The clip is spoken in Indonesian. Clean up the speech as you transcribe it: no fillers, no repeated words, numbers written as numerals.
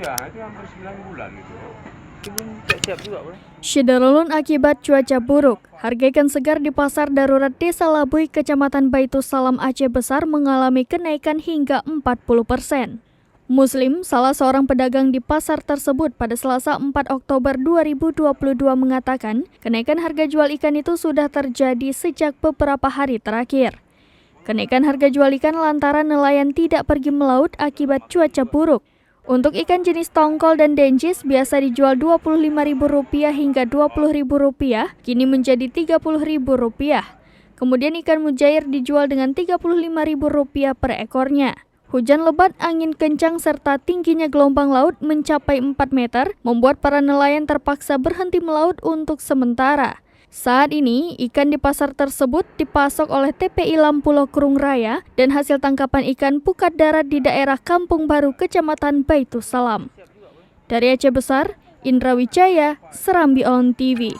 Ya, itu hampir 9 bulan itu. Belum siap-siap juga, Bro. Syederulun akibat cuaca buruk. Harga ikan segar di Pasar Darurat Desa Labuy, Kecamatan Baitussalam, Aceh Besar mengalami kenaikan hingga 40%. Muslim, salah seorang pedagang di pasar tersebut pada Selasa 4 Oktober 2022 mengatakan, kenaikan harga jual ikan itu sudah terjadi sejak beberapa hari terakhir. Kenaikan harga jual ikan lantaran nelayan tidak pergi melaut akibat cuaca buruk. Untuk ikan jenis tongkol dan denjis biasa dijual Rp25.000 hingga Rp20.000, kini menjadi Rp30.000. Kemudian ikan mujair dijual dengan Rp35.000 per ekornya. Hujan lebat, angin kencang, serta tingginya gelombang laut mencapai 4 meter membuat para nelayan terpaksa berhenti melaut untuk sementara. Saat ini, ikan di pasar tersebut dipasok oleh TPI Lampulo Kurung Raya dan hasil tangkapan ikan pukat darat di daerah Kampung Baru, Kecamatan Baitussalam. Dari Aceh Besar, Indra Wijaya, Serambi On TV.